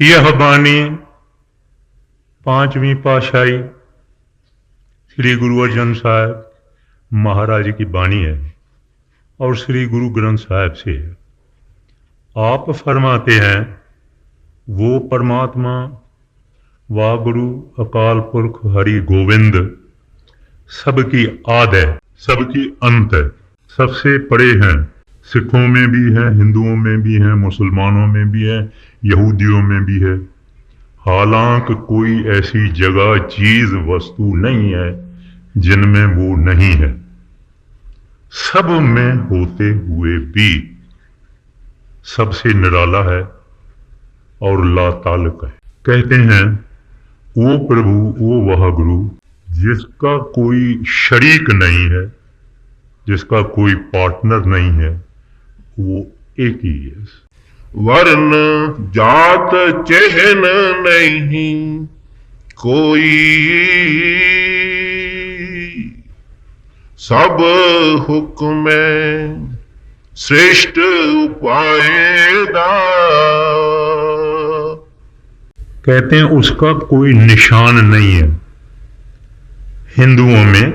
यह बानी पांचवी पातशाही श्री गुरु अर्जन साहब महाराज की बानी है और श्री गुरु ग्रंथ साहब से है। आप फरमाते हैं, वो परमात्मा वागुरु अकाल पुरख हरि गोविंद सबकी आद है, सबकी अंत है, सबसे परे हैं। सिखों में भी है, हिंदुओं में भी है, मुसलमानों में भी है, यहूदियों में भी है। हालांकि कोई ऐसी जगह चीज वस्तु नहीं है जिनमें वो नहीं है। सब में होते हुए भी सबसे निराला है और लाताल्लुक है। कहते हैं, वो प्रभु वो वह गुरु जिसका कोई शरीक नहीं है, जिसका कोई पार्टनर नहीं है, वो एक ही है। वर्ण जात चिन्ह नहीं कोई, सब हुक्म श्रेष्ठ उपायदा। कहते हैं उसका कोई निशान नहीं है। हिंदुओं में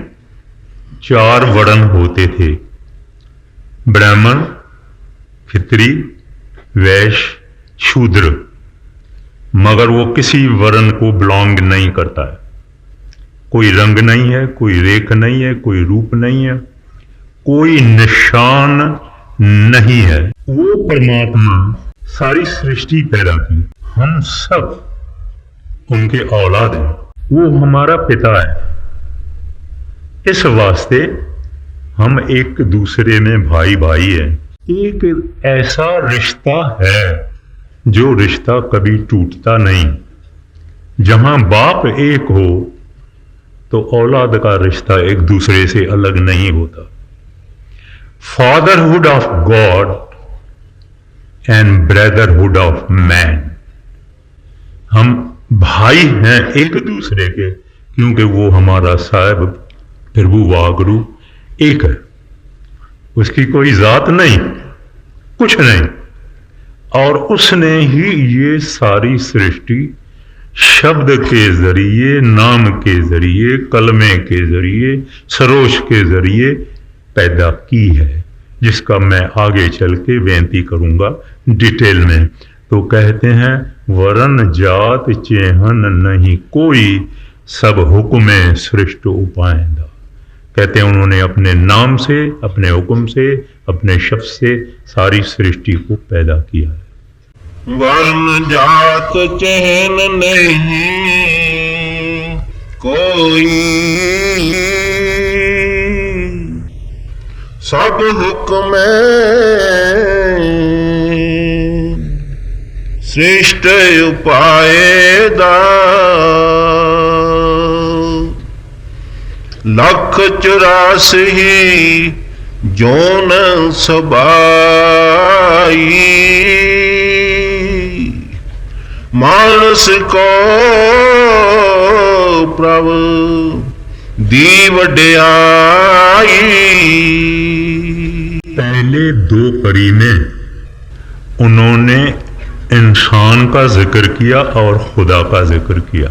4 वर्ण होते थे, ब्राह्मण, क्षत्रिय, वैश्य, शूद्र, मगर वो किसी वर्ण को बिलोंग नहीं करता है। कोई रंग नहीं है, कोई रेख नहीं है, कोई रूप नहीं है, कोई निशान नहीं है। वो परमात्मा सारी सृष्टि पैदा की, हम सब उनके औलाद हैं, वो हमारा पिता है। इस वास्ते हम एक दूसरे में भाई भाई हैं। एक ऐसा रिश्ता है जो रिश्ता कभी टूटता नहीं। जहां बाप एक हो तो औलाद का रिश्ता एक दूसरे से अलग नहीं होता। Fatherhood of God and brotherhood of man. हम भाई हैं एक दूसरे के, क्योंकि वो हमारा साहब प्रभु वागुरु एक है। उसकी कोई जात नहीं, कुछ नहीं, और उसने ही ये सारी सृष्टि शब्द के जरिए, नाम के जरिए, कलमे के जरिए, सरोज के जरिए पैदा की है, जिसका मैं आगे चल के बेनती करूंगा डिटेल में। तो कहते हैं, वरण जात चेहन नहीं कोई, सब हुक्म सृष्ट उपायदा। कहते हैं उन्होंने अपने नाम से, अपने हुक्म से, अपने शब्द से सारी सृष्टि को पैदा किया है। वर्ण जात चिन्ह नहीं कोई, सब हुक्म श्रेष्ठ उपायदा। 184 जोन सबाई, मानस को प्रभु दी वड्याई। पहले 2 कड़ी में उन्होंने इंसान का जिक्र किया और खुदा का जिक्र किया,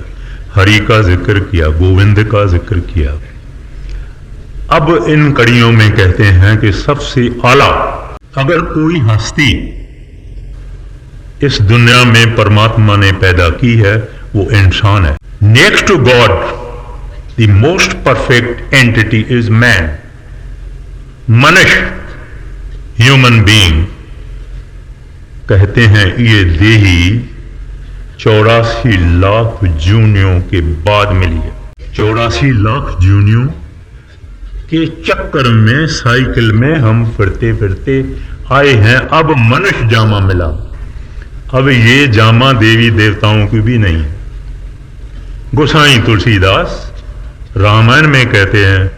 हरि का जिक्र किया, गोविंद का जिक्र किया। अब इन कड़ियों में कहते हैं कि सबसे आला अगर कोई हस्ती इस दुनिया में परमात्मा ने पैदा की है, वो इंसान है। Next to God the most perfect entity is man, मनुष्य, ह्यूमन बीइंग। कहते हैं ये देही 84 लाख जूनियों के बाद मिली है। 84 लाख जूनियों के चक्कर में, साइकिल में हम फिरते फिरते आए हैं। अब मनुष्य जामा मिला। अब ये जामा देवी देवताओं की भी नहीं है। गोसाई तुलसीदास रामायण में कहते हैं,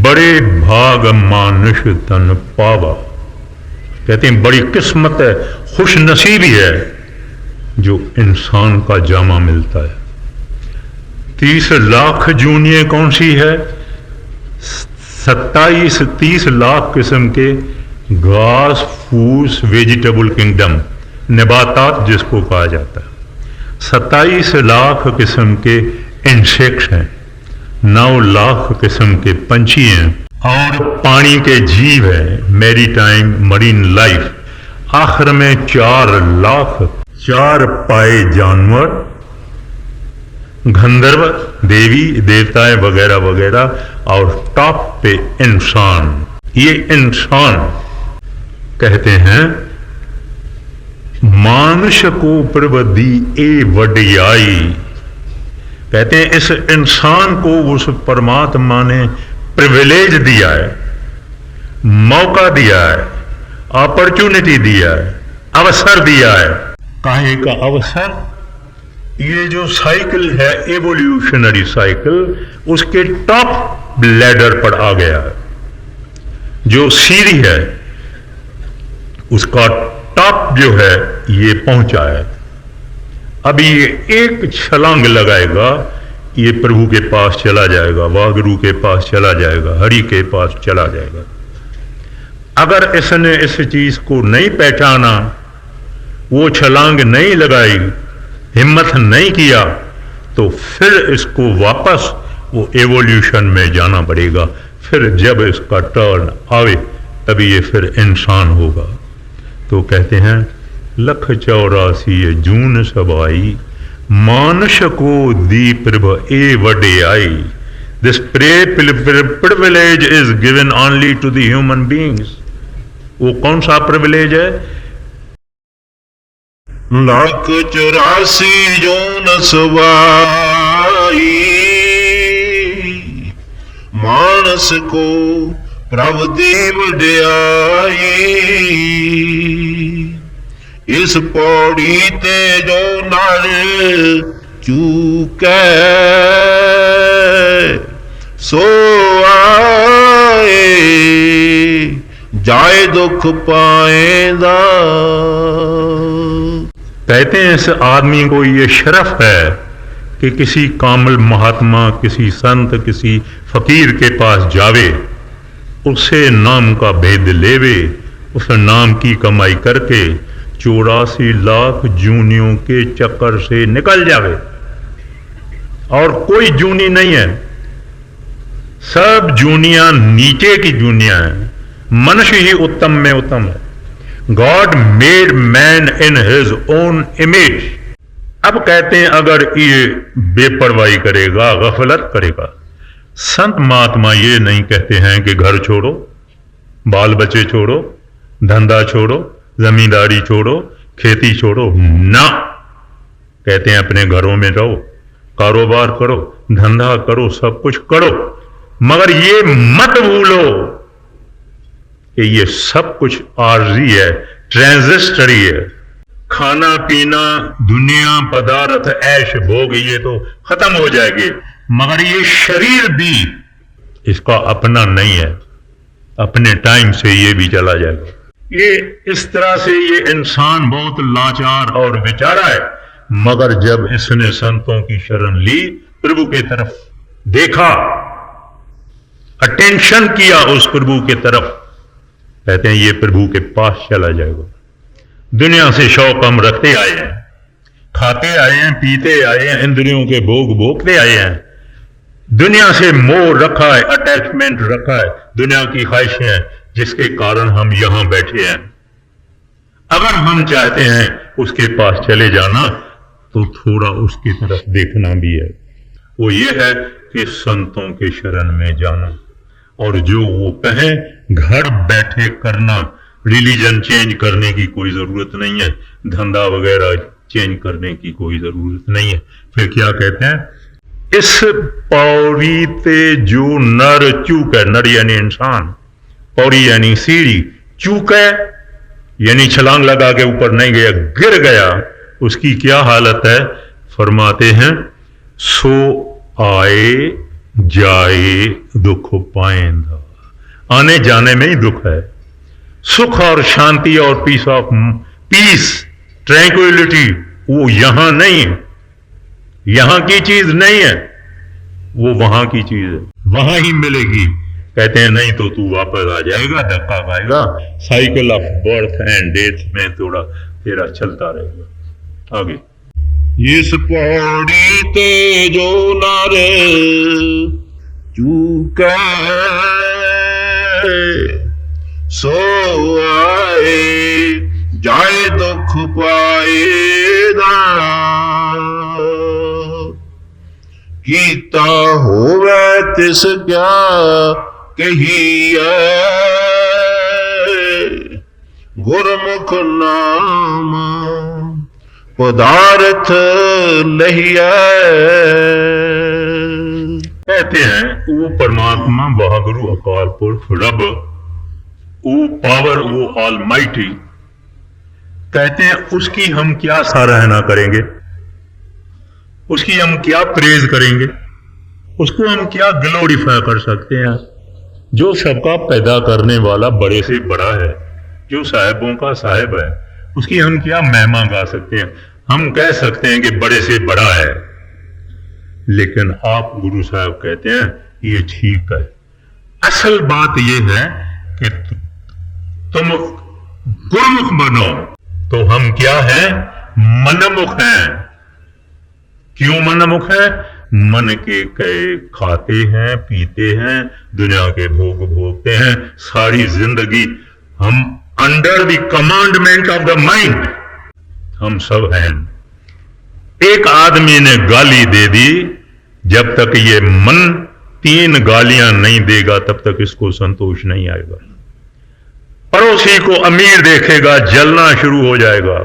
बड़े भाग मानुष तन पावा। कहते हैं बड़ी किस्मत है, खुश नसीबी है जो इंसान का जामा मिलता है। 30 लाख जूनिये कौन सी है? 27-30 लाख किस्म के घास फूस वेजिटेबल किंगडम, नबातात जिसको कहा जाता है। 27 लाख किस्म के इंसेक्ट्स हैं, 9 लाख किस्म के पंछी हैं और पानी के जीव हैं, मैरीटाइम मरीन लाइफ। आखिर में 4 लाख 4 पाए जानवर, गंधर्व, देवी देवताएं वगैरह वगैरह, और टॉप पे इंसान। ये इंसान कहते हैं मानुष को प्रवधि ए वडियाई, कहते हैं इस इंसान को उस परमात्मा ने प्रिविलेज दिया है, मौका दिया है, अपॉर्चुनिटी दिया है, अवसर दिया है। काहे का अवसर? ये जो साइकिल है एवोल्यूशनरी साइकिल, उसके टॉप लैडर पर आ गया है। जो सीढ़ी है उसका टॉप जो है ये पहुंचा है। अभी ये एक छलांग लगाएगा, ये प्रभु के पास चला जाएगा, वागुरु के पास चला जाएगा, हरि के पास चला जाएगा। अगर इसने इस चीज को नहीं पहचाना, वो छलांग नहीं लगाई, हिम्मत नहीं किया, तो फिर इसको वापस वो एवोल्यूशन में जाना पड़ेगा। फिर जब इसका टर्न आवे तभी ये फिर इंसान होगा। तो कहते हैं 184 जून सबाई, मानुष को दी प्रभ ए वडियाई। This privilege is given only to the human beings. वो कौन सा प्रिविलेज है? 184 जून सबाई, मानस को प्रभु दी वडियाई। इस पौड़ी ते जो नर चूकै, सो आए जाए दुख पाएंदा। कहते हैं इस आदमी को ये शरफ है कि किसी कामिल महात्मा, किसी संत, किसी फकीर के पास जावे, उससे नाम का भेद लेवे, उस नाम की कमाई करके 84 लाख जूनियों के चक्कर से निकल जावे। और कोई जूनी नहीं है, सब जूनियां नीचे की जूनियां हैं। मनुष्य ही उत्तम में उत्तम है। God made man in his own image. अब कहते हैं अगर ये बेपरवाही करेगा, गफलत करेगा, संत महात्मा ये नहीं कहते हैं कि घर छोड़ो, बाल बच्चे छोड़ो, धंधा छोड़ो, जमींदारी छोड़ो, खेती छोड़ो, ना। कहते हैं अपने घरों में रहो, कारोबार करो, धंधा करो, सब कुछ करो, मगर ये मत भूलो कि ये सब कुछ आर्जी है, ट्रांजिस्टरी है। खाना पीना, दुनिया, पदार्थ, ऐश भोग, ये तो खत्म हो जाएगी, मगर ये शरीर भी इसका अपना नहीं है, अपने टाइम से ये भी चला जाएगा। ये इस तरह से ये इंसान बहुत लाचार और बेचारा है, मगर जब इसने संतों की शरण ली, प्रभु के तरफ देखा, अटेंशन किया उस प्रभु के तरफ, कहते हैं ये प्रभु के पास चला जाएगा। दुनिया से शौक हम रखते आए हैं, खाते आए हैं, पीते आए हैं, इंद्रियों के भोग भोगते आए हैं, दुनिया से मोह रखा है, अटैचमेंट रखा है, दुनिया की ख्वाहिशें हैं, जिसके कारण हम यहां बैठे हैं। अगर हम चाहते हैं उसके पास चले जाना, तो थोड़ा उसकी तरफ देखना भी है। वो ये है कि संतों के शरण में जाना, और जो वो कहें घर बैठे करना। रिलीजन चेंज करने की कोई जरूरत नहीं है, धंधा वगैरह चेंज करने की कोई जरूरत नहीं है। फिर क्या कहते हैं? इस पौड़ी ते जो नर चूके, नर यानी इंसान, पौड़ी यानी सीढ़ी, चूके यानी छलांग लगा के ऊपर नहीं गया, गिर गया, उसकी क्या हालत है? फरमाते हैं सो आए जाए दुख पाएंदा। आने जाने में ही दुख है। सुख और शांति और पीस, ट्रैंक्विलिटी, वो यहां नहीं है, यहां की चीज नहीं है, वो वहां की चीज है, वहां ही मिलेगी। कहते हैं नहीं तो तू वापस आ जाएगा, धक्का खाएगा, cycle of birth and death में थोड़ा तेरा चलता रहेगा। आगे इस पौड़ी ते जो नारे चूके सो आए जाए दुख पाएदा कीता होवे तिस क्या कहिए गुरमुख नाम पदार्थ लहिए। कहते हैं वो परमात्मा वाहगुरु अकाल पुरख रब, वो पावर, वो ऑलमाइटी, कहते हैं उसकी हम क्या सराहना करेंगे, उसकी हम क्या प्रेज करेंगे, उसको हम क्या ग्लोरीफाई कर सकते हैं। जो सबका पैदा करने वाला बड़े से बड़ा है, जो साहिबों का साहिब है, उसकी हम क्या महिमा गा सकते हैं। हम कह सकते हैं कि बड़े से बड़ा है, लेकिन आप गुरु साहब कहते हैं ये ठीक है। असल बात यह है कि तुम गुरुमुख बनो, तो हम क्या हैं? मनमुख हैं। क्यों मनमुख है? मन के कहे खाते हैं, पीते हैं, दुनिया के भोग भोगते हैं, सारी जिंदगी हम under the commandment of the mind हम सब हैं। एक आदमी ने गाली दे दी, जब तक ये मन 3 गालियां नहीं देगा तब तक इसको संतोष नहीं आएगा। पड़ोसी को अमीर देखेगा, जलना शुरू हो जाएगा,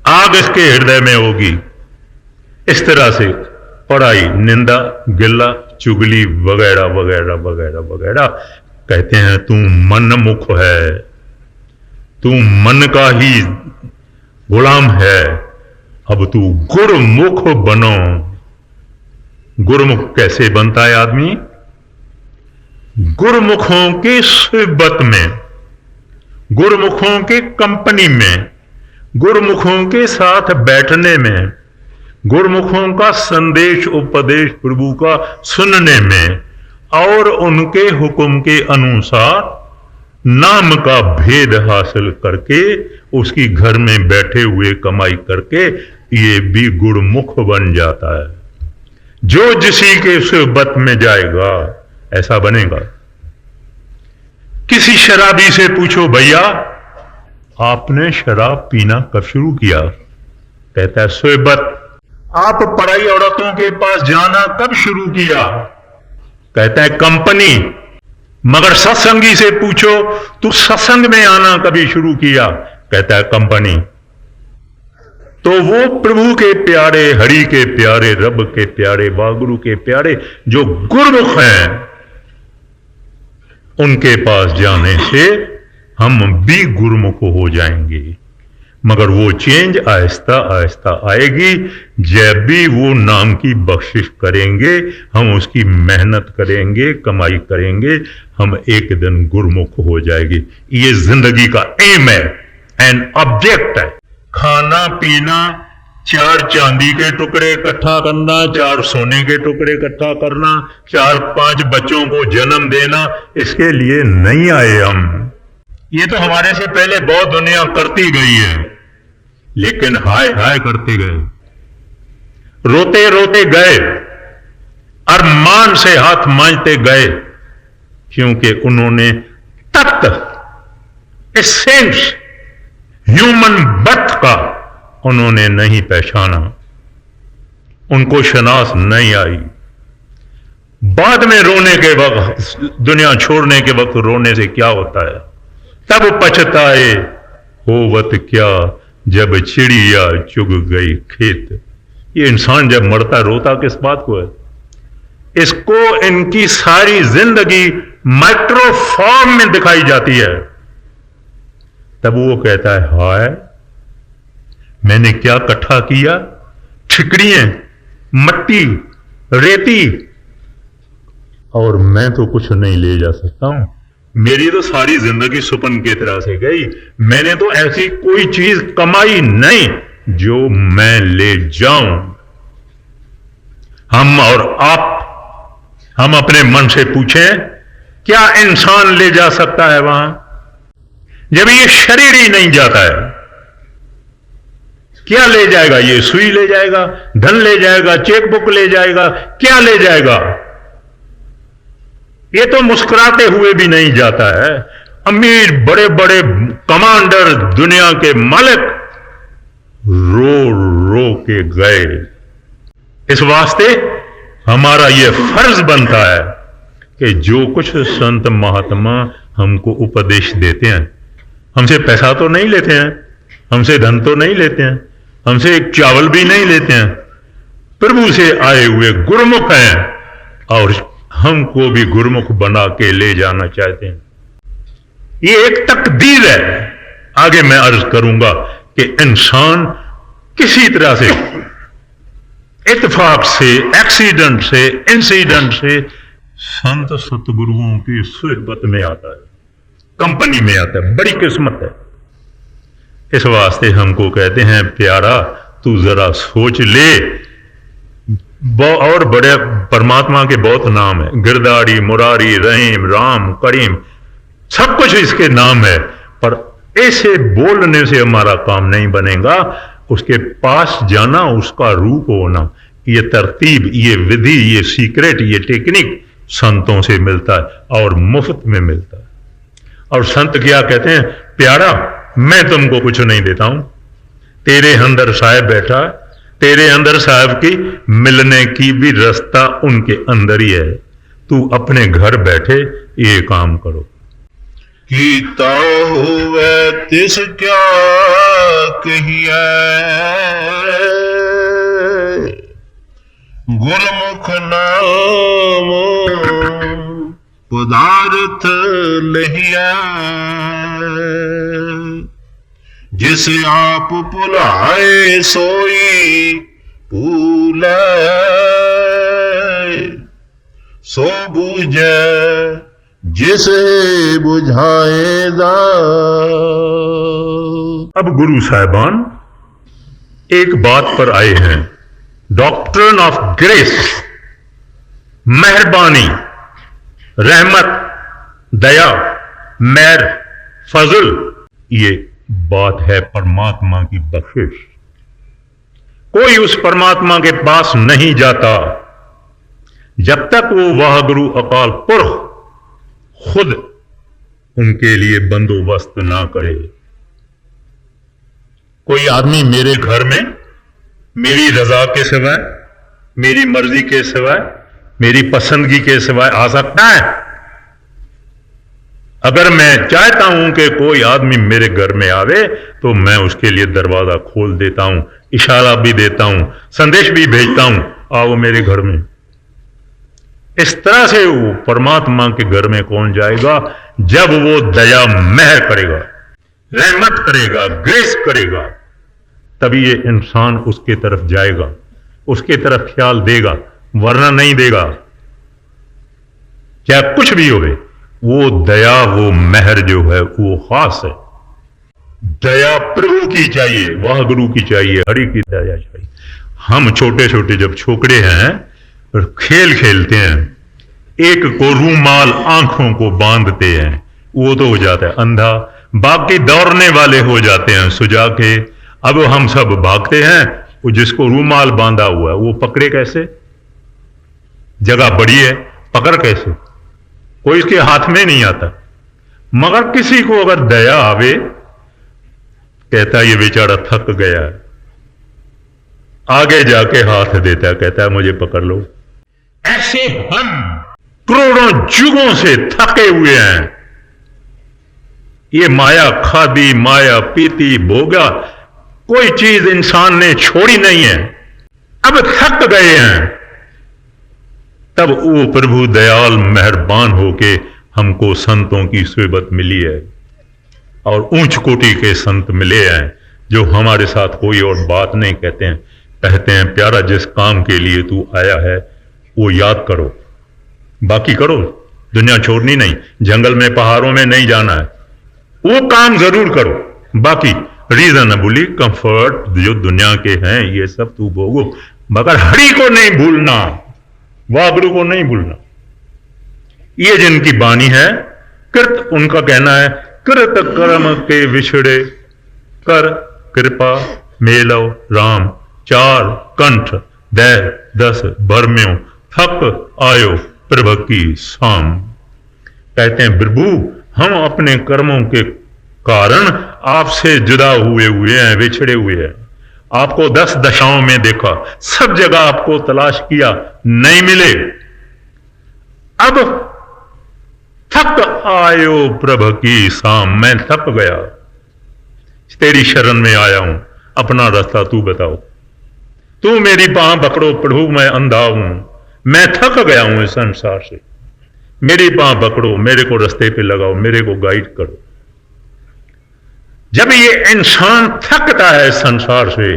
आग इसके हृदय में होगी। इस तरह से पढ़ाई, निंदा, गिल्ला, चुगली वगैरह वगैरह वगैरह वगैरह। कहते हैं तू मनमुख है, तू मन का ही गुलाम है, अब तू गुरुमुख बनो। गुरुमुख कैसे बनता है आदमी? गुरुमुखों की सोहबत में, गुरुमुखों की कंपनी में, गुरुमुखों के साथ बैठने में, गुरुमुखों का संदेश उपदेश प्रभु का सुनने में और उनके हुक्म के अनुसार नाम का भेद हासिल करके उसकी घर में बैठे हुए कमाई करके ये भी गुरुमुख बन जाता है। जो जिसी के सोहबत में जाएगा ऐसा बनेगा। किसी शराबी से पूछो, भैया आपने शराब पीना कब शुरू किया? कहता है सोहबत। आप पराई औरतों के पास जाना कब शुरू किया? कहता है कंपनी। मगर सत्संगी से पूछो, तू सत्संग में आना कभी शुरू किया? कहता है कंपनी। तो वो प्रभु के प्यारे, हरि के प्यारे, रब के प्यारे, वागुरु के प्यारे जो गुरुमुख हैं, उनके पास जाने से हम भी गुरुमुख हो जाएंगे। मगर वो चेंज आहिस्ता आहिस्ता आएगी जब भी वो नाम की बख्शिश करेंगे, हम उसकी मेहनत करेंगे, कमाई करेंगे, हम एक दिन गुरुमुख हो जाएगी। ये जिंदगी का एम है, एन ऑब्जेक्ट है। खाना पीना, 4 चांदी के टुकड़े इकट्ठा करना, 4 सोने के टुकड़े इकट्ठा करना, 4-5 बच्चों को जन्म देना, इसके लिए नहीं आए हम। ये तो हमारे से पहले बहुत दुनिया करती गई है, लेकिन हाय हाय करते गए, रोते रोते गए, अरमान से हाथ मांजते गए, क्योंकि उन्होंने तत्व एसेंस ह्यूमन बर्थ का उन्होंने नहीं पहचाना, उनको शनास नहीं आई। बाद में रोने के वक्त, दुनिया छोड़ने के वक्त रोने से क्या होता है? तब पछताए होवत क्या जब चिड़िया चुग गई खेत। ये इंसान जब मरता रोता किस बात को है? इसको इनकी सारी जिंदगी माइक्रो फॉर्म में दिखाई जाती है। तब वो कहता है हाय मैंने क्या इकट्ठा किया, ठिकरियां, मट्टी, रेती, और मैं तो कुछ नहीं ले जा सकता हूं। मेरी तो सारी जिंदगी सुपन की तरह से गई। मैंने तो ऐसी कोई चीज कमाई नहीं जो मैं ले जाऊं। हम और आप, हम अपने मन से पूछें, क्या इंसान ले जा सकता है वहां, जब ये शरीर ही नहीं जाता है? क्या ले जाएगा? ये सुई ले जाएगा, धन ले जाएगा, चेकबुक ले जाएगा, क्या ले जाएगा? ये तो मुस्कुराते हुए भी नहीं जाता है। अमीर बड़े बड़े कमांडर, दुनिया के मालिक रो रो के गए। इस वास्ते हमारा यह फर्ज बनता है कि जो कुछ संत महात्मा हमको उपदेश देते हैं, हमसे पैसा तो नहीं लेते हैं, हमसे धन तो नहीं लेते हैं, हमसे एक चावल भी नहीं लेते हैं, प्रभु से आए हुए गुरुमुख हैं और हमको भी गुरुमुख बना के ले जाना चाहते हैं। ये एक तकदीर है। आगे मैं अर्ज करूंगा कि इंसान किसी तरह से, इत्तेफाक से, एक्सीडेंट से, इंसिडेंट से संत सतगुरुओं की सुहबत में आता है, कंपनी में आता है। बड़ी किस्मत है। इस वास्ते हमको कहते हैं, प्यारा तू जरा सोच ले। और बड़े परमात्मा के बहुत नाम है, गिरधारी, मुरारी, रहीम, राम, करीम, सब कुछ इसके नाम है। पर ऐसे बोलने से हमारा काम नहीं बनेगा। उसके पास जाना, उसका रूप होना, ये तरतीब, ये विधि, ये सीक्रेट, ये टेक्निक संतों से मिलता है और मुफ्त में मिलता है। और संत क्या कहते हैं? प्यारा मैं तुमको कुछ नहीं देता हूं, तेरे अंदर साहिब बैठा है, तेरे अंदर साहब की मिलने की भी रास्ता उनके अंदर ही है। तू अपने घर बैठे ये काम करो। कीता हुए तिस क्या कहिए, गुरमुख नाम पदार्थ लहिया, जिस आप पुलाए सोई पूले, सो बूझे जिसे बुझाएगा। अब गुरु साहिबान एक बात पर आए हैं, डॉक्ट्रिन ऑफ ग्रेस, मेहरबानी, रहमत, दया, मेहर, फजल। ये बात है परमात्मा की बख्शिश। कोई उस परमात्मा के पास नहीं जाता जब तक वो वाह गुरु अकाल पुरख खुद उनके लिए बंदोबस्त ना करे। कोई आदमी मेरे घर में मेरी रजा के सिवाय, मेरी मर्जी के सिवाय, मेरी पसंदगी के सिवाय आ सकता है? अगर मैं चाहता हूं कि कोई आदमी मेरे घर में आवे तो मैं उसके लिए दरवाजा खोल देता हूं, इशारा भी देता हूं, संदेश भी भेजता हूं, आओ मेरे घर में। इस तरह से वो परमात्मा के घर में कौन जाएगा? जब वो दया मेहर करेगा, रहमत करेगा, ग्रेस करेगा, तभी ये इंसान उसके तरफ जाएगा, उसके तरफ ख्याल देगा, वरना नहीं देगा। चाहे कुछ भी होवे, वो दया, वो मेहर जो है वो खास है। दया प्रभु की चाहिए, वाह गुरु की चाहिए, हरि की दया चाहिए। हम छोटे छोटे जब छोकरे हैं और खेल खेलते हैं, एक को रूमाल आंखों को बांधते हैं, वो तो हो जाता है अंधा, बाकी दौड़ने वाले हो जाते हैं सुजा के। अब हम सब भागते हैं, वो जिसको रूमाल बांधा हुआ है वो पकड़े कैसे? जगह बड़ी है, पकड़ कैसे? कोई इसके हाथ में नहीं आता। मगर किसी को अगर दया आवे, कहता है ये बेचारा थक गया है, आगे जाके हाथ देता है, कहता है मुझे पकड़ लो। ऐसे हम करोड़ों युगों से थके हुए हैं। ये माया खादी, माया पीती, भोगा, कोई चीज इंसान ने छोड़ी नहीं है। अब थक गए हैं। तब वो प्रभु दयाल मेहरबान होके हमको संतों की सुहबत मिली है और ऊंच कोटि के संत मिले हैं जो हमारे साथ कोई और बात नहीं कहते हैं। कहते हैं प्यारा जिस काम के लिए तू आया है वो याद करो, बाकी करो, दुनिया छोड़नी नहीं, जंगल में पहाड़ों में नहीं जाना है, वो काम जरूर करो, बाकी रीजनेबली कंफर्ट जो दुनिया के हैं ये सब तू भोगो, मगर हरि को नहीं भूलना, वागुरु को नहीं भूलना। ये जिनकी बानी है, कृत उनका कहना है, कृत कर्म के विछड़े कर कृपा मेलो राम चार कंठ दह दस भरम्यो थक आयो प्रभ की साम। कहते हैं प्रभु हम अपने कर्मों के कारण आपसे जुदा हुए हैं, बिछड़े हुए हैं। आपको 10 दशाओं में देखा, सब जगह आपको तलाश किया, नहीं मिले। अब थक आयो प्रभु की साम, मैं थक गया, तेरी शरण में आया हूं, अपना रास्ता तू बताओ, तू मेरी बांह पकड़ो प्रभु, मैं अंधा हूं, मैं थक गया हूं इस संसार से, मेरी बांह पकड़ो, मेरे को रास्ते पे लगाओ, मेरे को गाइड करो। जब ये इंसान थकता है संसार से,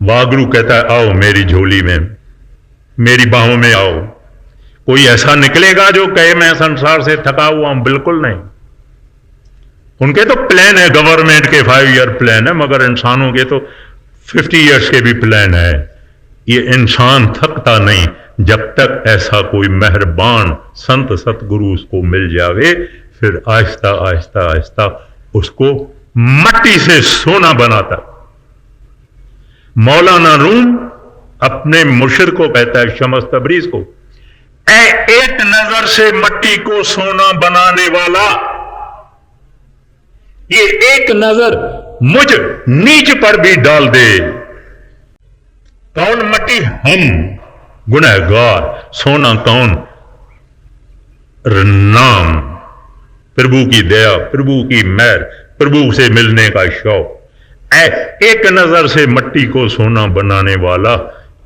वागरू कहता है आओ मेरी झोली में, मेरी बाहों में आओ। कोई ऐसा निकलेगा जो कहे मैं संसार से थका हुआ हूं? बिल्कुल नहीं। उनके तो प्लान है, गवर्नमेंट के 5 ईयर प्लान है, मगर इंसानों के तो 50 ईयर्स के भी प्लान है। ये इंसान थकता नहीं जब तक ऐसा कोई मेहरबान संत सतगुरु उसको मिल जावे, फिर आहिस्ता आहिस्ता आहिस्ता उसको मट्टी से सोना बनाता। मौलाना रूम अपने मुर्शिद को कहता है, शमस तबरीज को, एक नजर से मट्टी को सोना बनाने वाला, ये एक नजर मुझ नीच पर भी डाल दे। कौन मट्टी? हम गुनहगार। सोना कौन? नाम, प्रभु की दया, प्रभु की मेहर, प्रभु से मिलने का शौक। एक नजर से मट्टी को सोना बनाने वाला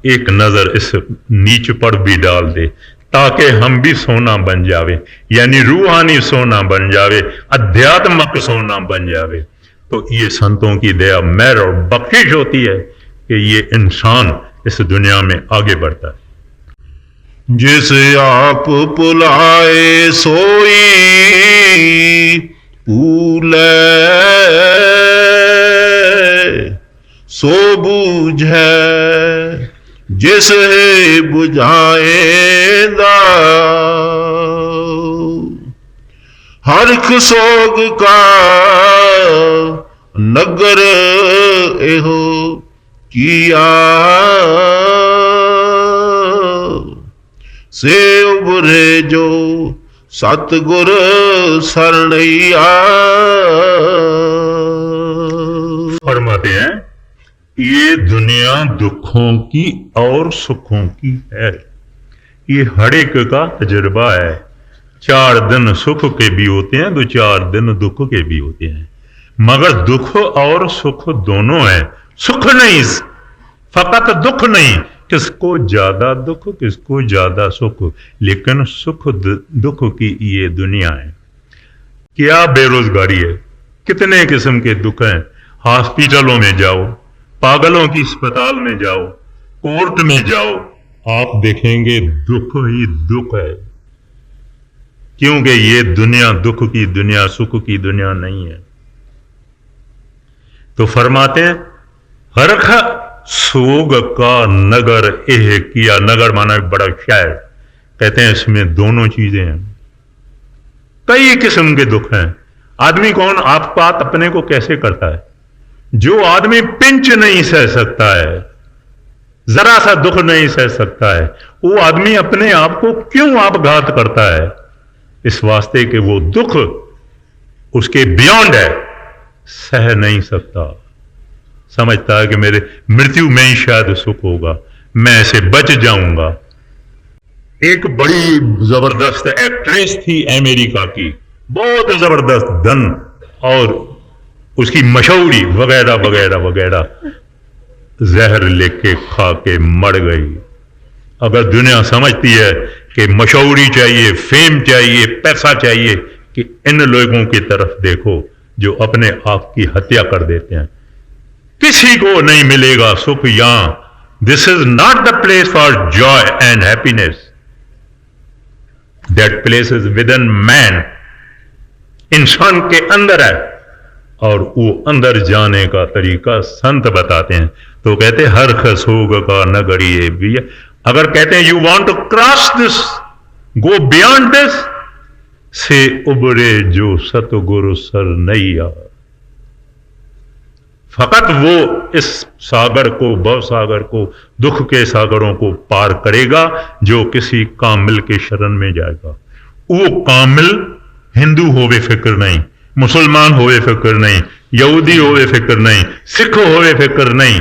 एक नजर इस नीच पर भी डाल दे, ताकि हम भी सोना बन जावे, यानी रूहानी सोना बन जावे, अध्यात्मक सोना बन जावे। तो ये संतों की दया, मेहर और बख्शिश होती है कि ये इंसान इस दुनिया में आगे बढ़ता है। जिसे आप पुलाए सोई पूले, सो बूझे जिस है बुझाएंदा, हरख सोग का नगर एहो किया, से उबरे जो सतगुर सरनैया। फरमाते हैं ये दुनिया दुखों की और सुखों की है, ये हर एक का तजुर्बा है। 4 दिन सुख के भी होते हैं, 2-4 दिन दुख के भी होते हैं, मगर दुख और सुख दोनों है। सुख नहीं, फकत दुख नहीं, किसको ज्यादा दुख, किसको ज्यादा सुख, लेकिन सुख दुख की ये दुनिया है। क्या बेरोजगारी है, कितने किस्म के दुख हैं। हॉस्पिटलों में जाओ, पागलों की अस्पताल में जाओ, कोर्ट में जाओ, आप देखेंगे दुख ही दुख है, क्योंकि ये दुनिया दुख की दुनिया, सुख की दुनिया नहीं है। तो फरमाते हैं हरख सोग का नगर एह किया। नगर माना बड़ा शहर, कहते हैं इसमें दोनों चीजें हैं। कई किस्म के दुख हैं। आदमी कौन आप बात अपने को कैसे करता है? जो आदमी पिंच नहीं सह सकता है, जरा सा दुख नहीं सह सकता है, वो आदमी अपने आप को क्यों आपघात करता है? इस वास्ते कि वो दुख उसके बियॉन्ड है, सह नहीं सकता। समझता है कि मेरे मृत्यु में ही शायद सुख होगा, मैं ऐसे बच जाऊंगा। एक बड़ी जबरदस्त एक्ट्रेस थी अमेरिका की, बहुत जबरदस्त धन और उसकी मशहूरी वगैरह वगैरह वगैरह, जहर लेके खा के मर गई। अगर दुनिया समझती है कि मशहूरी चाहिए, फेम चाहिए, पैसा चाहिए, कि इन लोगों की तरफ देखो जो अपने आप की हत्या कर देते हैं। किसी को नहीं मिलेगा सुख यहां। This is not the place for Joy and happiness, that place is with in man. इंसान के अंदर है, और वो अंदर जाने का तरीका संत बताते हैं। तो कहते हैं हर खसोग का नगरी भी। अगर कहते हैं you want to cross this, go beyond this, से उबरे जो सतगुरु सरनैया। फकत वो इस सागर को, भव सागर को, दुख के सागरों को पार करेगा जो किसी कामिल के शरण में जाएगा। वो कामिल हिंदू होवे फिक्र नहीं, मुसलमान होवे फिक्र नहीं, यहूदी होवे फिक्र नहीं, सिख होवे फिक्र नहीं।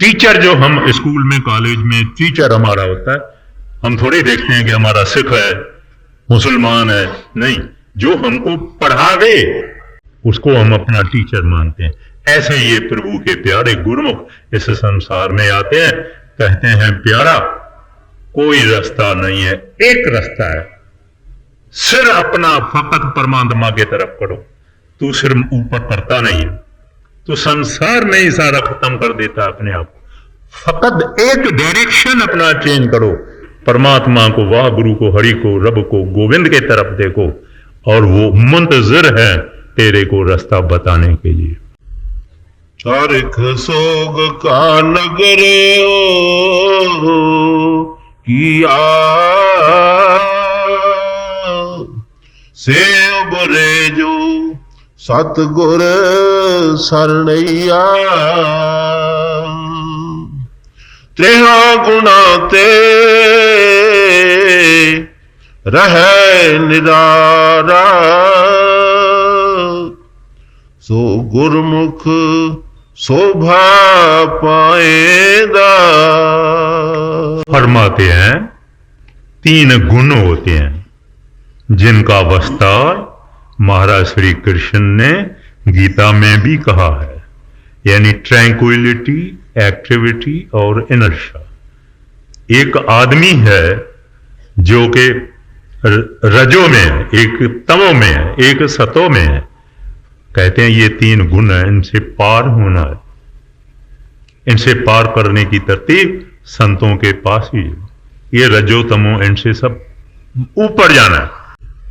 टीचर जो हम स्कूल में, कॉलेज में टीचर हमारा होता है, हम थोड़ी देखते हैं कि हमारा सिख है, मुसलमान है, नहीं, जो हमको पढ़ावे उसको हम अपना टीचर मानते हैं। ऐसे ये प्रभु के प्यारे गुरुमुख इस संसार में आते हैं, कहते हैं प्यारा कोई रास्ता नहीं है, एक रास्ता है, सिर अपना फकत परमात्मा की तरफ करो। तू सिर ऊपर करता नहीं है, तो संसार में ही सारा खत्म कर देता अपने आप को। फकत एक डायरेक्शन अपना चेंज करो, परमात्मा को, वाह गुरु को, हरि को, रब को, गोविंद के तरफ देखो, और वो मुंतजिर है तेरे को रास्ता बताने के लिए। चारिख सोग का नगर किया से बरे जो सतगुर सरनैया, त्रेहा गुणा ते रहे निरारा, सो गुरमुख शोभा पाएगा। फरमाते हैं 3 गुण होते हैं जिनका विस्तार महाराज श्री कृष्ण ने गीता में भी कहा है, यानी ट्रैंक्विलिटी, एक्टिविटी और इनर्शिया। एक आदमी है जो कि रजो में है, एक तमो में है, एक सतो में है। कहते हैं ये 3 गुण है, इनसे पार होना है, इनसे पार करने की तरतीब संतों के पास ही है। ये रजो तमो, इनसे सब ऊपर जाना है।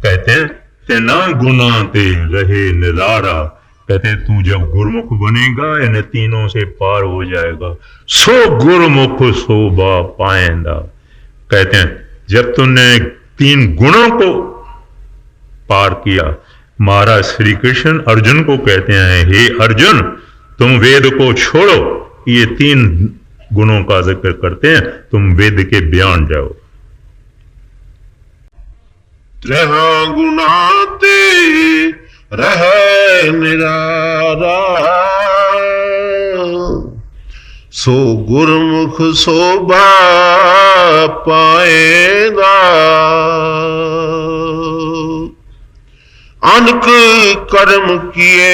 कहते हैं तेना गुना ते रहे निरारा, कहते हैं तू जब गुरुमुख बनेगा इन तीनों से पार हो जाएगा। सो गुरुमुख शोभा पाएंदा, कहते हैं जब तुमने 3 गुणों को पार किया। महाराज श्री कृष्ण अर्जुन को कहते हैं, हे अर्जुन तुम वेद को छोड़ो, ये 3 गुणों का जिक्र करते हैं, तुम वेद के बयान जाओ। त्रेहा गुणाते रहे निरारा, सो गुरमुख शोभा पाएगा। अनक कर्म किए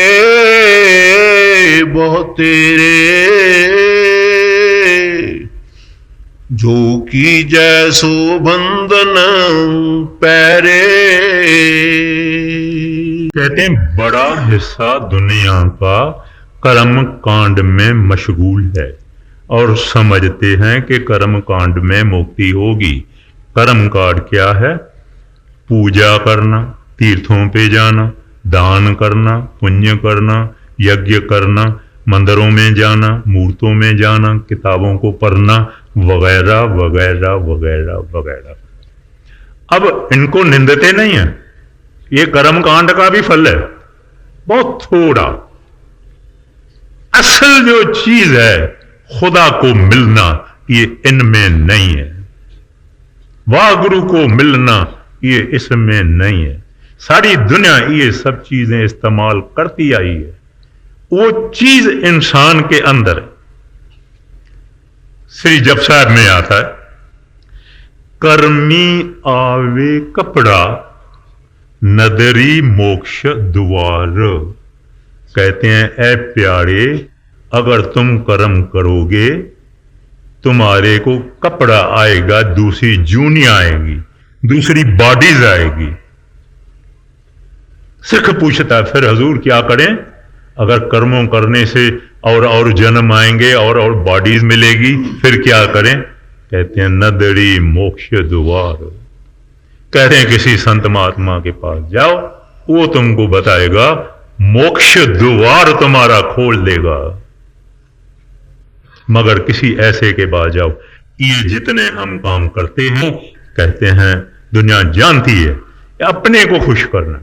बहुत तेरे, जो की जैसो बंधन पैरे। कहते हैं बड़ा हिस्सा दुनिया का कर्म कांड में मशगूल है और समझते हैं कि कर्म कांड में मुक्ति होगी। कर्म कांड क्या है? पूजा करना, तीर्थों पे जाना, दान करना, पुण्य करना, यज्ञ करना, मंदिरों में जाना, मूर्तों में जाना, किताबों को पढ़ना, वगैरह वगैरह वगैरह वगैरह। अब इनको निंदते नहीं है, ये कर्म कांड का भी फल है, बहुत थोड़ा। असल जो चीज है खुदा को मिलना, ये इनमें नहीं है। वाह गुरु को मिलना, ये इसमें नहीं है। सारी दुनिया ये सब चीजें इस्तेमाल करती आई है, वो चीज इंसान के अंदर है। श्री जप साहब में आता है, कर्मी आवे कपड़ा नदरी मोक्ष द्वार। कहते हैं ऐ प्यारे, अगर तुम कर्म करोगे तुम्हारे को कपड़ा आएगा, दूसरी जूनियां आएगी, दूसरी बॉडीज आएगी। सिख पूछता है फिर हजूर क्या करें, अगर कर्मों करने से और जन्म आएंगे और बॉडीज मिलेगी, फिर क्या करें? कहते हैं नदरी मोक्ष द्वार। कहते हैं किसी संत महात्मा के पास जाओ, वो तुमको बताएगा, मोक्ष द्वार तुम्हारा खोल देगा। मगर किसी ऐसे के पास जाओ, ये जितने हम काम करते हैं, कहते हैं दुनिया जानती है अपने को खुश करना,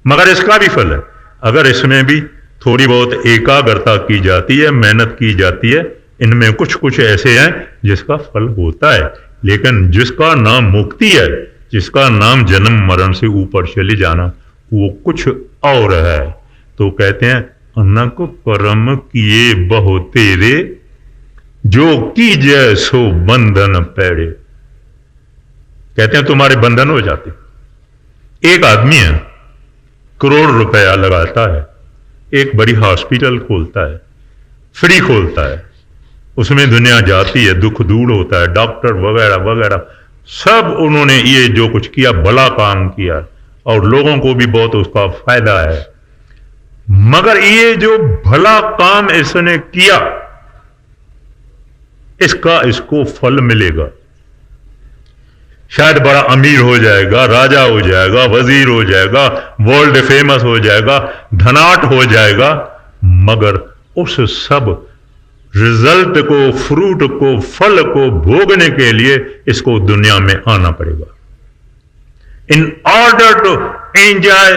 मगर इसका भी फल है। अगर इसमें भी थोड़ी बहुत एकाग्रता की जाती है, मेहनत की जाती है, इनमें कुछ कुछ ऐसे हैं जिसका फल होता है। लेकिन जिसका नाम मुक्ति है, जिसका नाम जन्म मरण से ऊपर चले जाना, वो कुछ और है। तो कहते हैं अनक परम किए बहु तेरे, जो कीजय सो बंधन पैड़े। कहते हैं तुम्हारे बंधन हो जाते। एक आदमी है, करोड़ रुपया लगाता है, एक बड़ी हॉस्पिटल खोलता है, फ्री खोलता है, उसमें दुनिया जाती है, दुख दूर होता है, डॉक्टर वगैरह वगैरह सब उन्होंने ये जो कुछ किया भला काम किया और लोगों को भी बहुत उसका फायदा है। मगर ये जो भला काम इसने किया, इसको फल मिलेगा। शायद बड़ा अमीर हो जाएगा, राजा हो जाएगा, वजीर हो जाएगा, वर्ल्ड फेमस हो जाएगा, धनाट हो जाएगा, मगर उस सब रिजल्ट को, फ्रूट को, फल को भोगने के लिए इसको दुनिया में आना पड़ेगा। In order to enjoy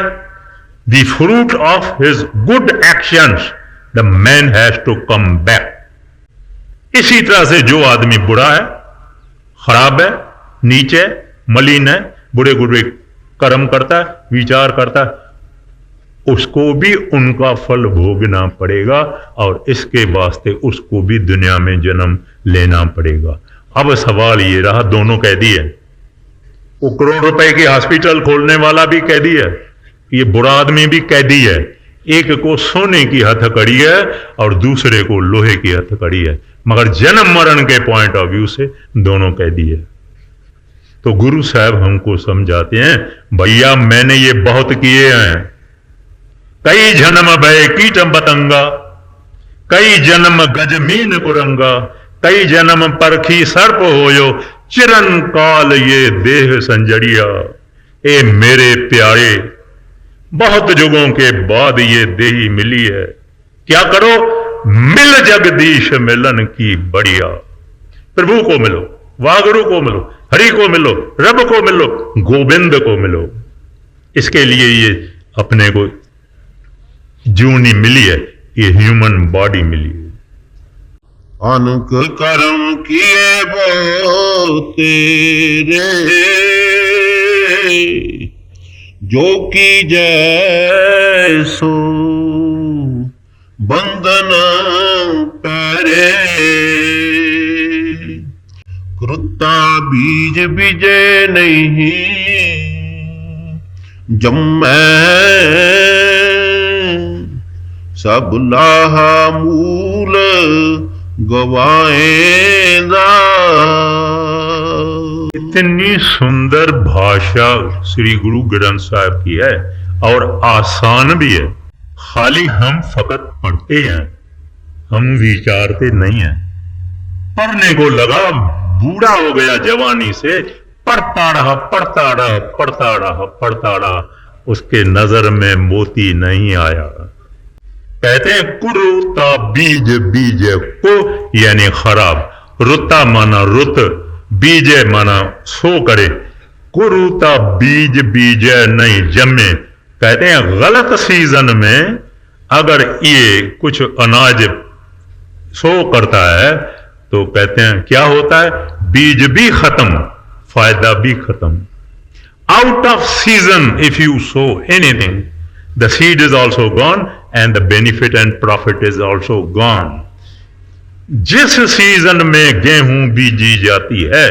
the fruit of his good actions, the man has to come back. इसी तरह से जो आदमी बुरा है, खराब है, नीचे, मलिन है, बुरे बुरे कर्म करता है, विचार करता है, उसको भी उनका फल भोगना पड़ेगा और इसके वास्ते उसको भी दुनिया में जन्म लेना पड़ेगा। अब सवाल ये रहा, दोनों कैदी है। वो करोड़ रुपए की हॉस्पिटल खोलने वाला भी कैदी है, ये बुरा आदमी भी कैदी है। एक को सोने की हथकड़ी है और दूसरे को लोहे की हथकड़ी है, मगर जन्म मरण के पॉइंट ऑफ व्यू से दोनों कैदी है। तो गुरु साहब हमको समझाते हैं, भैया मैंने ये बहुत किए हैं, कई जन्म भय कीट पतंगा, कई जन्म गजमीन कुरंगा, कई जन्म परखी सर्प होयो, चिरन काल ये देह संजड़िया। ए मेरे प्यारे, बहुत युगों के बाद ये देही मिली है, क्या करो, मिल जगदीश मिलन की बढ़िया। प्रभु को मिलो, वागुरु को मिलो, हरि को मिलो, रब को मिलो, गोविंद को मिलो। इसके लिए ये अपने को जूनी मिली है, ये ह्यूमन बॉडी मिली है। अनक कर्म किए बहु तेरे, जो की जैसो बंधन पैरे, कृता बीज बीजे नहीं जम्मै, सब लाहा मूल गवाएंदा। इतनी सुंदर भाषा श्री गुरु ग्रंथ साहब की है और आसान भी है। खाली हम फकत पढ़ते हैं, हम विचारते नहीं हैं। पढ़ने को लगा, बूढ़ा हो गया जवानी से, पढ़ता रहा पढ़ता रहा पढ़ता रहा पढ़ता रहा, उसके नजर में मोती नहीं आया। कहते हैं कुरुता बीज बीज को यानी खराब, रुता माना रुत, बीजे माना सो करे, कुरुता बीज बीज नहीं जमे। कहते हैं गलत सीजन में अगर ये कुछ अनाज सो करता है तो कहते हैं क्या होता है, बीज भी खत्म, फायदा भी खत्म। Out off season if you so anything, the seed is also gone and the benefit and profit is also gone. जिस सीजन में गेहूं बीजी जाती है,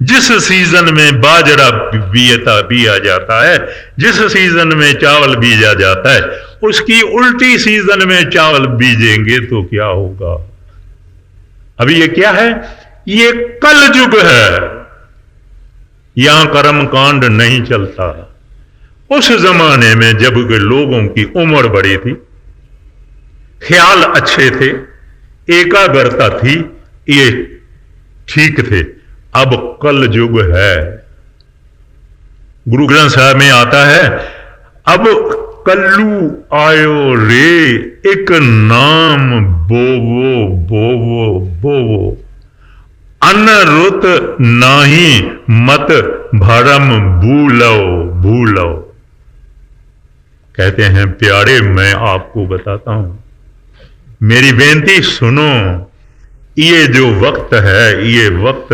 जिस सीजन में बाजरा बिया जाता है, जिस सीजन में चावल बीजा जाता है, उसकी उल्टी सीजन में चावल बीजेंगे तो क्या होगा। अभी ये क्या है, ये कल युग है, यहां कर्म कांड नहीं चलता। उस जमाने में जब के लोगों की उम्र बड़ी थी, ख्याल अच्छे थे, एकाग्रता थी, ये ठीक थे। अब कल युग है। गुरु ग्रंथ साहब में आता है, अब कल्लू आयो रे, एक नाम बोवो बोवो बोवो, अनरुत नाही मत भरम भूलो भूलो। कहते हैं प्यारे मैं आपको बताता हूं, मेरी बेनती सुनो, ये जो वक्त है ये वक्त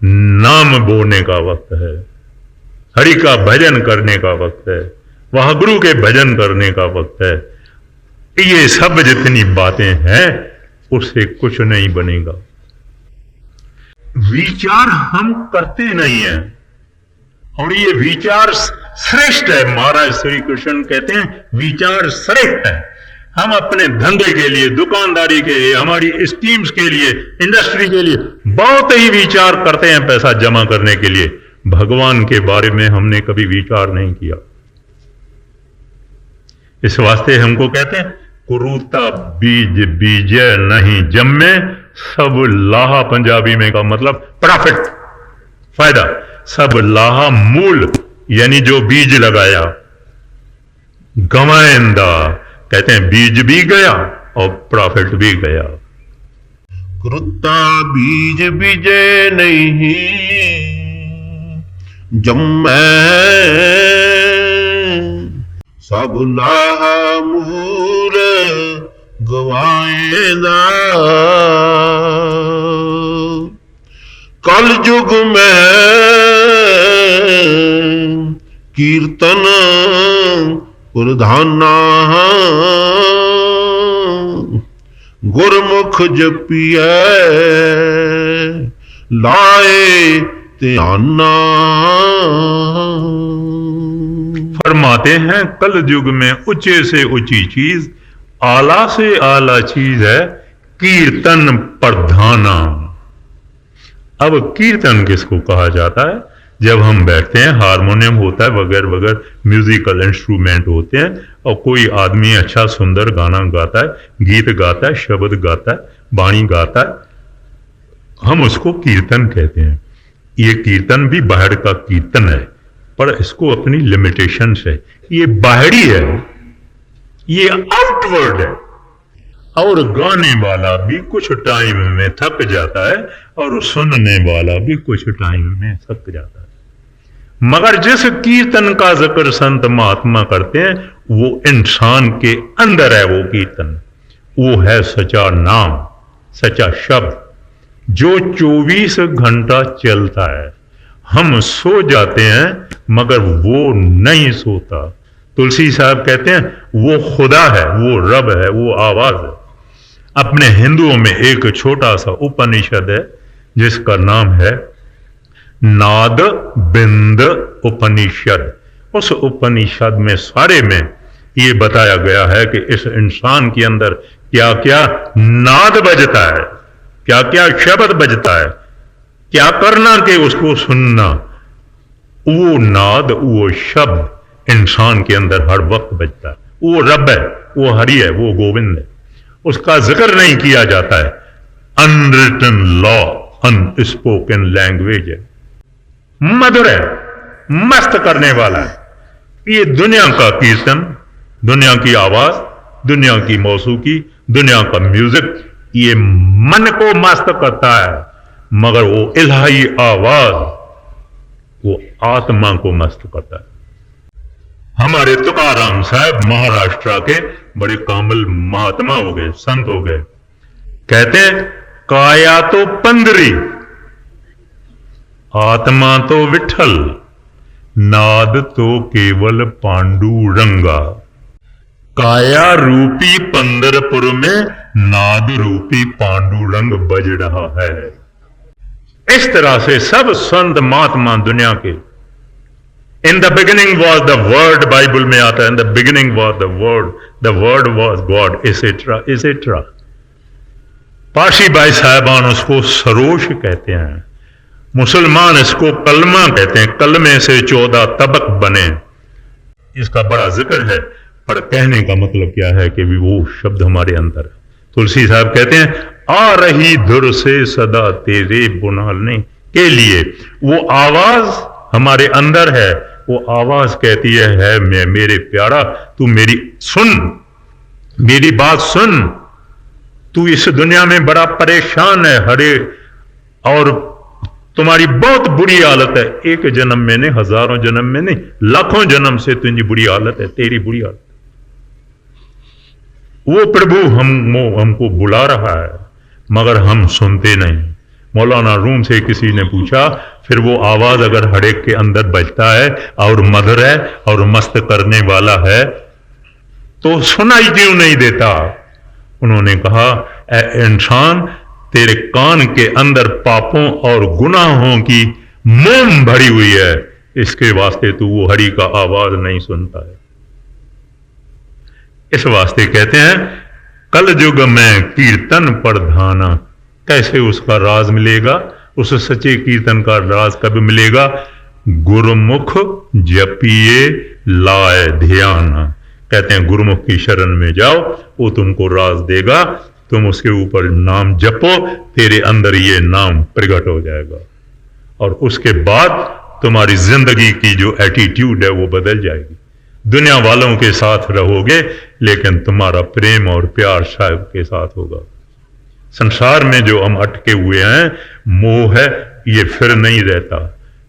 नाम बोलने का वक्त है, हरि का भजन करने का वक्त है, वह गुरु के भजन करने का वक्त है। ये सब जितनी बातें हैं उससे कुछ नहीं बनेगा। विचार हम करते नहीं हैं और ये विचार श्रेष्ठ है। महाराज श्री कृष्ण कहते हैं विचार श्रेष्ठ है। हम अपने धंधे के लिए, दुकानदारी के लिए, हमारी स्कीम्स के लिए, इंडस्ट्री के लिए बहुत ही विचार करते हैं पैसा जमा करने के लिए। भगवान के बारे में हमने कभी विचार नहीं किया। इस वास्ते हमको कहते हैं कुरुता बीज बीजे नहीं जम्मे, सब लाहा पंजाबी में का मतलब प्रॉफिट, फायदा, सब लाहा मूल यानी जो बीज लगाया, गवाएंदा कहते हैं बीज भी गया और प्रॉफिट भी गया। कुरुता बीज बीजे नहीं जम्मै, सब लाहा मूल गवाएंदा। कल युग में कीर्तन प्रधाना, गुरमुख जपिए लाए ध्याना। फरमाते हैं कल युग में ऊंचे से ऊंची चीज, आला से आला चीज है कीर्तन प्रधाना। अब कीर्तन किसको कहा जाता है? जब हम बैठते हैं, हारमोनियम होता है, वगैरह वगैरह म्यूजिकल इंस्ट्रूमेंट होते हैं और कोई आदमी अच्छा सुंदर गाना गाता है, गीत गाता है, शब्द गाता है, वाणी गाता है, हम उसको कीर्तन कहते हैं। ये कीर्तन भी बाहर का कीर्तन है, पर इसको अपनी लिमिटेशंस है। ये बाहरी है, ये आउटवर्ड है, और गाने वाला भी कुछ टाइम में थक जाता है और सुनने वाला भी कुछ टाइम में थक जाता है। मगर जिस कीर्तन का जिक्र संत महात्मा करते हैं वो इंसान के अंदर है। वो कीर्तन वो है सच्चा नाम, सच्चा शब्द जो 24 घंटा चलता है। हम सो जाते हैं मगर वो नहीं सोता। तुलसी साहब कहते हैं वो खुदा है, वो रब है, वो आवाज है। अपने हिंदुओं में एक छोटा सा उपनिषद है जिसका नाम है नाद बिंद उपनिषद। उस उपनिषद में सारे में ये बताया गया है कि इस इंसान के अंदर क्या क्या नाद बजता है, क्या क्या शब्द बजता है, क्या करना कि उसको सुनना। वो नाद, वो शब्द इंसान के अंदर हर वक्त बजता है। वो रब है, वो हरि है, वो गोविंद है। उसका जिक्र नहीं किया जाता है। अनरिटन लॉ, अनस्पोकन लैंग्वेज है, मधुर है, मस्त करने वाला है। ये दुनिया का कीर्तन, दुनिया की आवाज, दुनिया की मौसीकी, दुनिया का म्यूजिक, ये मन को मस्त करता है, मगर वो इलाही आवाज वो आत्मा को मस्त करता है। हमारे तुकाराम साहब महाराष्ट्र के बड़े कामिल महात्मा हो गए, संत हो गए। कहते हैं काया तो पंदरी, आत्मा तो विठल, नाद तो केवल पांडुरंगा। काया रूपी पंदरपुर में नाद रूपी पांडुरंग बज रहा है। इस तरह से सब संत महात्मा दुनिया के in the beginning was the word, Bible में आता है in the beginning was the word was God, etcetera etcetera. Parsi भाई साहबान उसको सरोश कहते हैं, मुसलमान इसको कलमा कहते हैं। कलमे से 14 तबक बने, इसका बड़ा जिक्र है, पर कहने का मतलब क्या है कि वो शब्द हमारे अंदर है। तुलसी साहब कहते हैं आ रही धुर से सदा तेरे बुनाने के लिए। वो आवाज हमारे अंदर है, वो आवाज कहती है मैं मेरे प्यारा तू मेरी सुन, मेरी बात सुन। तू इस दुनिया में बड़ा परेशान है हरे, और तुम्हारी बहुत बुरी हालत है। एक जन्म में नहीं, हजारों जन्म में नहीं, लाखों जन्म से तुझी बुरी हालत है, तेरी बुरी हालत। वो प्रभु हमको बुला रहा है मगर हम सुनते नहीं। मौलाना रूम से किसी ने पूछा, फिर वो आवाज अगर हड़ेक के अंदर बजता है और मधुर है और मस्त करने वाला है तो सुनाई क्यों नहीं देता? उन्होंने कहा, ए इंसान, तेरे कान के अंदर पापों और गुनाहों की मोम भरी हुई है, इसके वास्ते तू वो हरि का आवाज नहीं सुनता है। इस वास्ते कहते हैं, कल युग में कीर्तन प्रधाना। कैसे उसका राज मिलेगा? उस सच्चे कीर्तन का राज कब मिलेगा? गुरुमुख जपिए लाए ध्यान। कहते हैं गुरुमुख की शरण में जाओ, वो तुमको राज देगा, तुम उसके ऊपर नाम जपो, तेरे अंदर ये नाम प्रकट हो जाएगा और उसके बाद तुम्हारी जिंदगी की जो एटीट्यूड है वो बदल जाएगी। दुनिया वालों के साथ रहोगे लेकिन तुम्हारा प्रेम और प्यार साहिब के साथ होगा। संसार में जो हम अटके हुए हैं, मोह है, ये फिर नहीं रहता,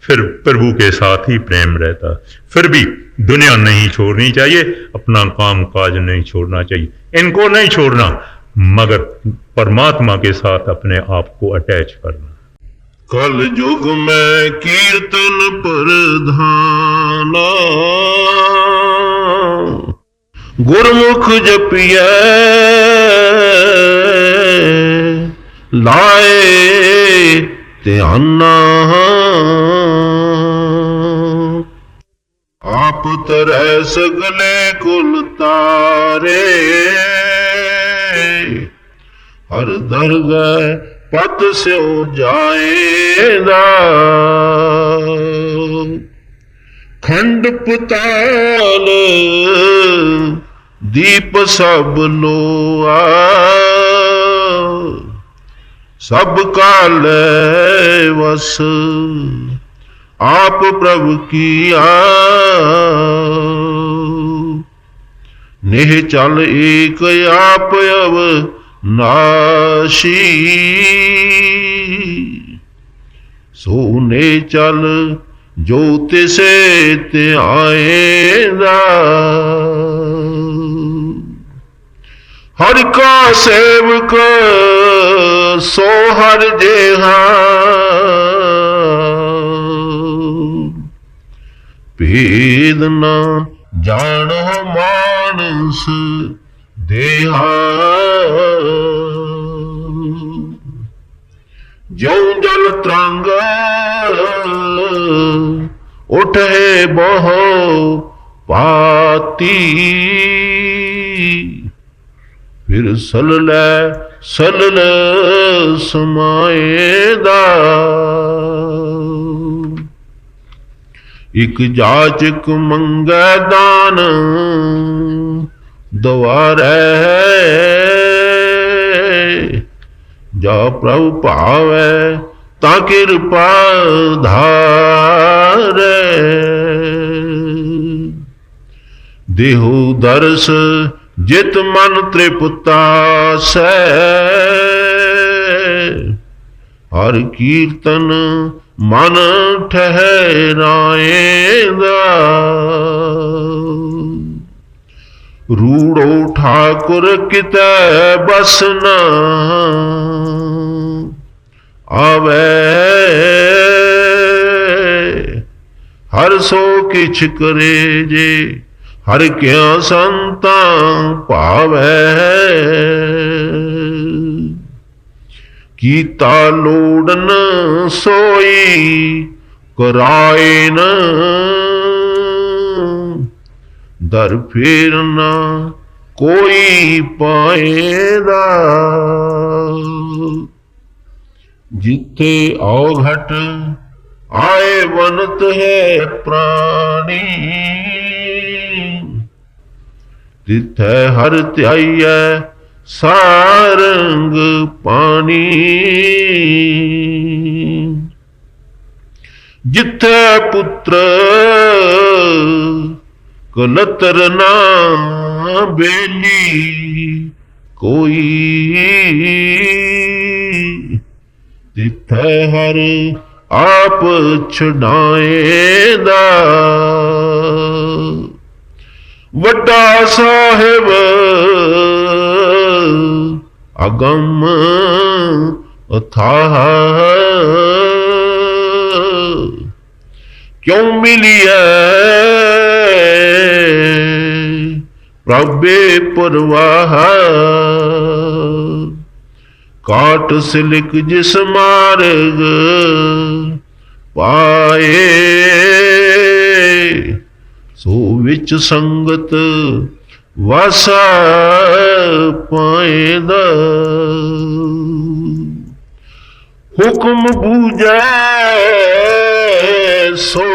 फिर प्रभु के साथ ही प्रेम रहता। फिर भी दुनिया नहीं छोड़नी चाहिए, अपना काम काज नहीं छोड़ना चाहिए, इनको नहीं छोड़ना, मगर परमात्मा के साथ अपने आप को अटैच करना। कल युग में कीर्तन प्रधाना, गुरमुख जपिए लाए ध्याना। आप तरह सगले कुल तारे, हर दरगाह पत से हो जाएगा। खंड पुताल दीप सब लोआ, सब काल वस आप प्रभु किया। नेह चल एक आप अब नाशी, सोने चल जो तिसे ते आएगा। हर का सेवक सो हर जेहा, भेद न जानो मानस देहा। जो जल तरंग उठे बहु पाती, फिर सलल समाएदा। एक जाचक मंगे दान द्वारे, जा प्रभु पावे ता कृपा धारे। देहु दर्श जित मन तृप्ता से, हर कीर्तन मन ठहराएगा। रूड़ो ठाकुर किते बसना आवे, हर सो किछ करे जे हर क्या संता पावे। कीता लोड़न सोई कराए न, दर फेर न कोई पाएगा। जिथे औघट आए बनत है प्राणी, तिथे हर त्याइय सारंग पानी। जिथे पुत्र कलतर ना बेली कोई, तिथे हर आप छुड़ाएदा। वड्डा साहिब अगम अथाह क्यों मिलिए प्रभे परवाह काट सिलिक जिस मार्ग पाए सो विच संगत वासा पाएदा हुक्म बूझे सो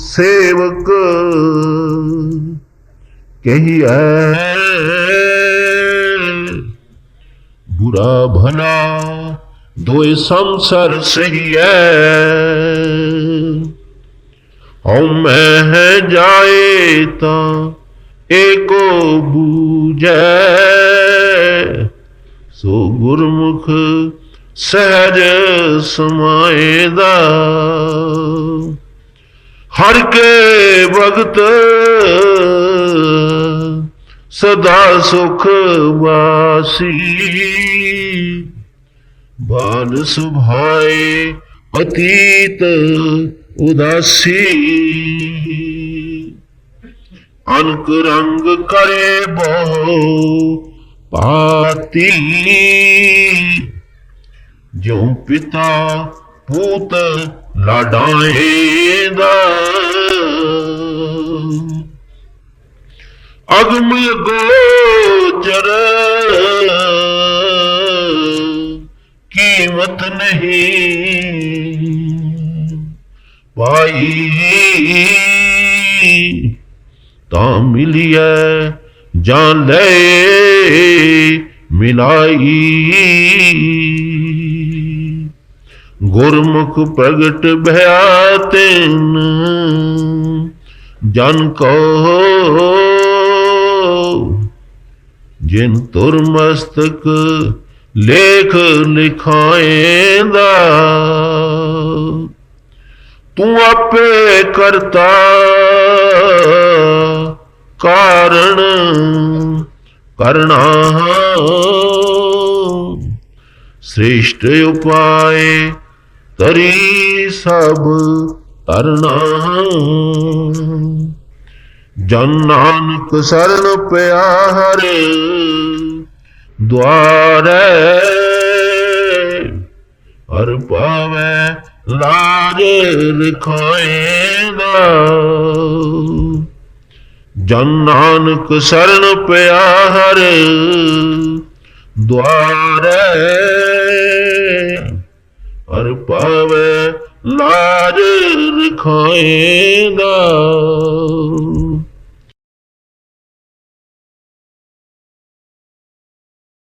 सेवक कहिए बुरा भला दोए संसार सही है मैं जाए ता एको बूझे सो गुरमुख सहज समाएदा हर के भगत सदा सुख वासी बाल सुभाए अतीत उदासी अनक रंग करे बहु पाती जो पिता पूत लाडाएदा अगम गोचर कीमत नहीं पाई ता मिलिए जान ले मिलाई गुरमुख प्रगट भया तेन जन को जिन तुर मस्तक लेख लिखाएंदा तू आपे करता कारण करना श्रेष्ठ उपाय तरी सब तरना जन नानक शरण प्यार द्वारे हर पावे लाज लिखाएगा जन नानक शरण प्यार द्वारे हर पावे लाज लिखाएगा।